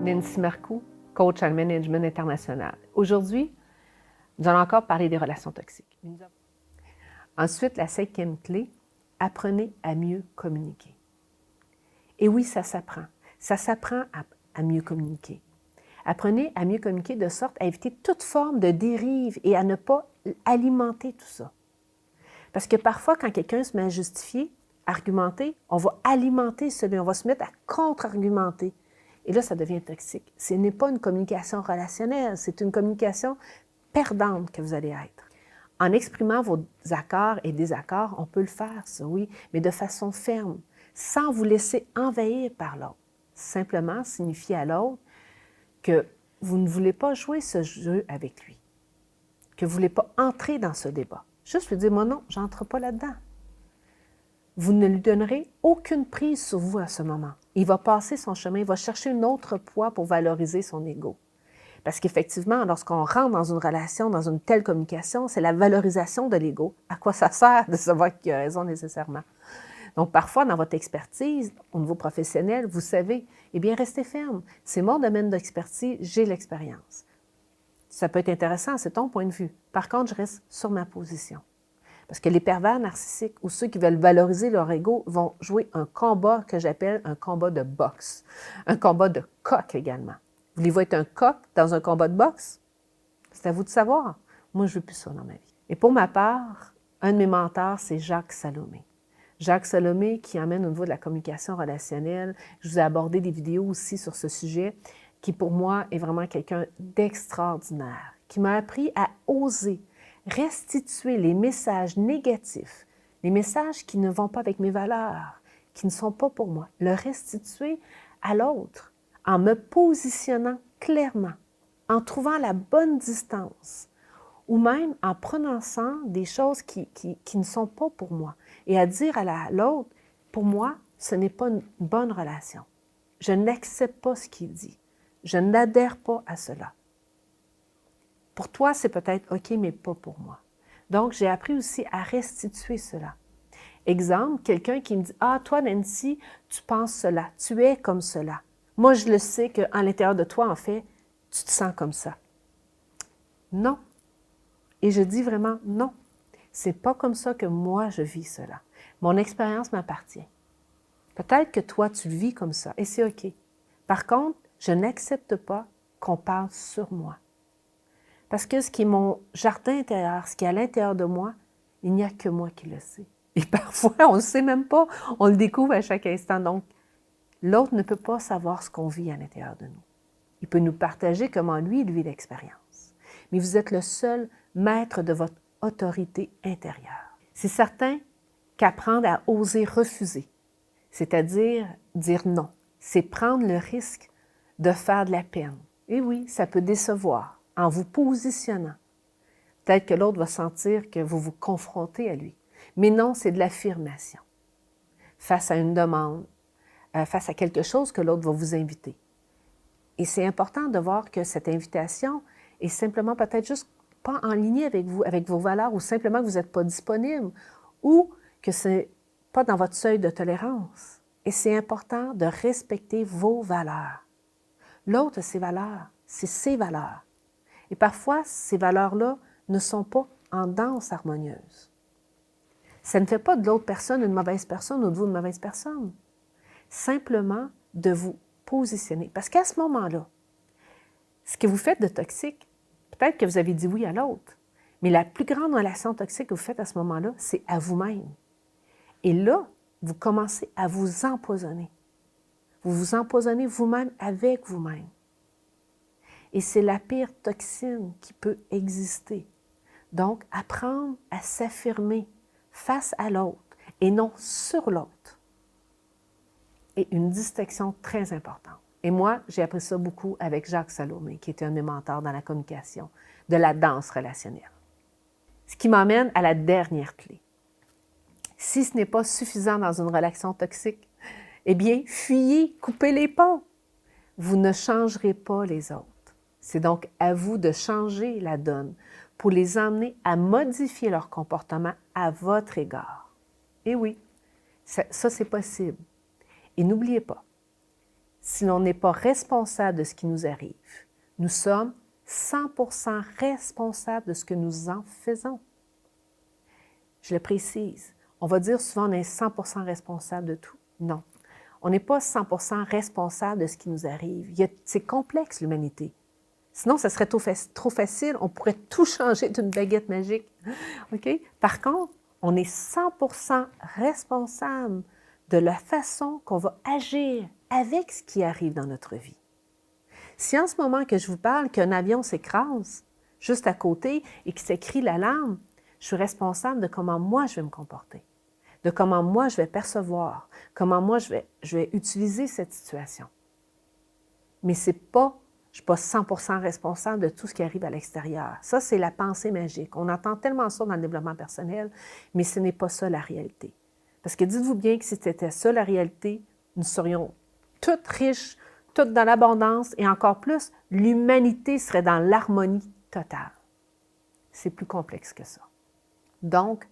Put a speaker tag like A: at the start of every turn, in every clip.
A: Nancy Marcoux, coach en management international. Aujourd'hui, nous allons encore parler des relations toxiques. Ensuite, la 5e clé, apprenez à mieux communiquer. Et oui, ça s'apprend. Ça s'apprend à mieux communiquer. Apprenez à mieux communiquer de sorte à éviter toute forme de dérive et à ne pas alimenter tout ça. Parce que parfois, quand quelqu'un se met à justifier, argumenter, on va alimenter celui, on va se mettre à contre-argumenter. Et là, ça devient toxique. Ce n'est pas une communication relationnelle, c'est une communication perdante que vous allez être. En exprimant vos accords et désaccords, on peut le faire, ça, oui, mais de façon ferme, sans vous laisser envahir par l'autre. Simplement signifier à l'autre que vous ne voulez pas jouer ce jeu avec lui, que vous ne voulez pas entrer dans ce débat. Juste lui dire, moi non, je n'entre pas là-dedans. Vous ne lui donnerez aucune prise sur vous à ce moment. Il va passer son chemin, il va chercher une autre poids pour valoriser son ego. Parce qu'effectivement, lorsqu'on rentre dans une relation, dans une telle communication, c'est la valorisation de l'ego. À quoi ça sert de savoir qui a raison nécessairement? Donc, parfois, dans votre expertise, au niveau professionnel, vous savez, eh bien, restez ferme. C'est mon domaine d'expertise, j'ai l'expérience. Ça peut être intéressant, c'est ton point de vue. Par contre, je reste sur ma position. Parce que les pervers narcissiques ou ceux qui veulent valoriser leur ego vont jouer un combat que j'appelle un combat de boxe, un combat de coq également. Voulez-vous être un coq dans un combat de boxe? C'est à vous de savoir. Moi, je ne veux plus ça dans ma vie. Et pour ma part, un de mes mentors, c'est Jacques Salomé. Jacques Salomé qui emmène au niveau de la communication relationnelle. Je vous ai abordé des vidéos aussi sur ce sujet, qui pour moi est vraiment quelqu'un d'extraordinaire, qui m'a appris à oser restituer les messages négatifs, les messages qui ne vont pas avec mes valeurs, qui ne sont pas pour moi, le restituer à l'autre en me positionnant clairement, en trouvant la bonne distance, ou même en prononçant des choses qui ne sont pas pour moi, et à dire à l'autre, pour moi, ce n'est pas une bonne relation. Je n'accepte pas ce qu'il dit. Je n'adhère pas à cela. Pour toi, c'est peut-être OK, mais pas pour moi. Donc, j'ai appris aussi à restituer cela. Exemple, quelqu'un qui me dit « Ah, toi, Nancy, tu penses cela, tu es comme cela. Moi, je le sais qu'à l'intérieur de toi, en fait, tu te sens comme ça. » Non. Et je dis vraiment non. C'est pas comme ça que moi, je vis cela. Mon expérience m'appartient. Peut-être que toi, tu le vis comme ça, et c'est OK. Par contre, je n'accepte pas qu'on parle sur moi. Parce que ce qui est mon jardin intérieur, ce qui est à l'intérieur de moi, il n'y a que moi qui le sais. Et parfois, on ne le sait même pas, on le découvre à chaque instant. Donc, l'autre ne peut pas savoir ce qu'on vit à l'intérieur de nous. Il peut nous partager comment lui vit l'expérience. Mais vous êtes le seul maître de votre autorité intérieure. C'est certain qu'apprendre à oser refuser, c'est-à-dire dire non, c'est prendre le risque de faire de la peine. Et oui, ça peut décevoir en vous positionnant. Peut-être que l'autre va sentir que vous vous confrontez à lui. Mais non, c'est de l'affirmation. Face à une demande, face à quelque chose que l'autre va vous inviter. Et c'est important de voir que cette invitation est simplement peut-être juste pas en ligne avec vous, avec vos valeurs, ou simplement que vous n'êtes pas disponible, ou que ce n'est pas dans votre seuil de tolérance. Et c'est important de respecter vos valeurs. L'autre, ses valeurs, c'est ses valeurs. Et parfois, ces valeurs-là ne sont pas en danse harmonieuse. Ça ne fait pas de l'autre personne une mauvaise personne ou de vous une mauvaise personne. Simplement de vous positionner. Parce qu'à ce moment-là, ce que vous faites de toxique, peut-être que vous avez dit oui à l'autre, mais la plus grande relation toxique que vous faites à ce moment-là, c'est à vous-même. Et là, vous commencez à vous empoisonner. Vous vous empoisonnez vous-même avec vous-même. Et c'est la pire toxine qui peut exister. Donc, apprendre à s'affirmer face à l'autre et non sur l'autre est une distinction très importante. Et moi, j'ai appris ça beaucoup avec Jacques Salomé, qui était un de mes mentors dans la communication, de la danse relationnelle. Ce qui m'emmène à la dernière clé. Si ce n'est pas suffisant dans une relation toxique, eh bien, fuyez, coupez les ponts. Vous ne changerez pas les autres. C'est donc à vous de changer la donne pour les emmener à modifier leur comportement à votre égard. Et oui, ça c'est possible. Et n'oubliez pas, si l'on n'est pas responsable de ce qui nous arrive. Nous sommes 100% responsables de ce que nous en faisons. Je le précise. On va dire souvent on est 100% responsable de tout. Non. On n'est pas 100% responsable de ce qui nous arrive. C'est complexe, l'humanité. Sinon, ça serait trop facile. On pourrait tout changer d'une baguette magique. OK? Par contre, on est 100% responsable de la façon qu'on va agir avec ce qui arrive dans notre vie. Si en ce moment que je vous parle qu'un avion s'écrase juste à côté et qu'il s'écrit l'alarme, je suis responsable de comment moi je vais me comporter, de comment moi je vais percevoir, comment moi je vais utiliser cette situation. Mais je ne suis pas 100% responsable de tout ce qui arrive à l'extérieur. Ça, c'est la pensée magique. On entend tellement ça dans le développement personnel, mais ce n'est pas ça la réalité. Parce que dites-vous bien que si c'était ça la réalité, nous serions toutes riches, toutes dans l'abondance et encore plus, l'humanité serait dans l'harmonie totale. C'est plus complexe que ça. Donc,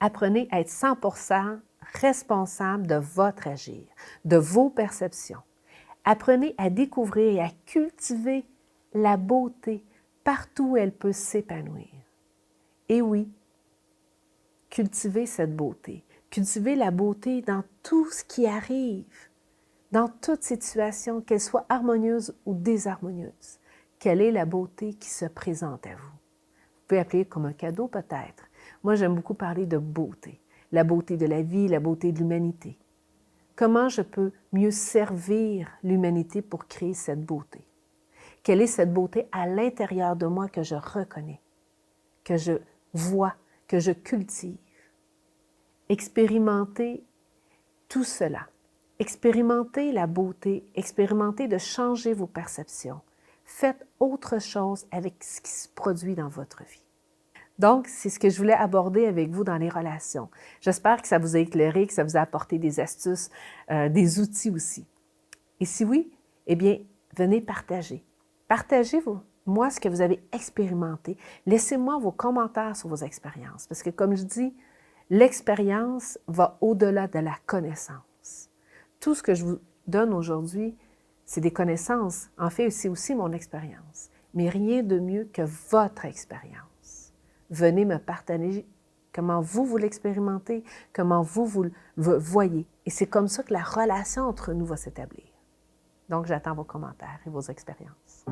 A: apprenez à être 100% responsable de votre agir, de vos perceptions. Apprenez à découvrir et à cultiver la beauté partout où elle peut s'épanouir. Et oui, cultivez cette beauté. Cultivez la beauté dans tout ce qui arrive, dans toute situation, qu'elle soit harmonieuse ou désharmonieuse. Quelle est la beauté qui se présente à vous? Vous pouvez appeler comme un cadeau peut-être. Moi, j'aime beaucoup parler de beauté. La beauté de la vie, la beauté de l'humanité. Comment je peux mieux servir l'humanité pour créer cette beauté? Quelle est cette beauté à l'intérieur de moi que je reconnais, que je vois, que je cultive? Expérimentez tout cela. Expérimentez la beauté, expérimentez de changer vos perceptions. Faites autre chose avec ce qui se produit dans votre vie. Donc, c'est ce que je voulais aborder avec vous dans les relations. J'espère que ça vous a éclairé, que ça vous a apporté des astuces, des outils aussi. Et si oui, eh bien, venez partager. Partagez-vous, moi, ce que vous avez expérimenté. Laissez-moi vos commentaires sur vos expériences. Parce que, comme je dis, l'expérience va au-delà de la connaissance. Tout ce que je vous donne aujourd'hui, c'est des connaissances. En fait, c'est aussi mon expérience. Mais rien de mieux que votre expérience. Venez me partager comment vous l'expérimentez, comment vous le voyez. Et c'est comme ça que la relation entre nous va s'établir. Donc, j'attends vos commentaires et vos expériences.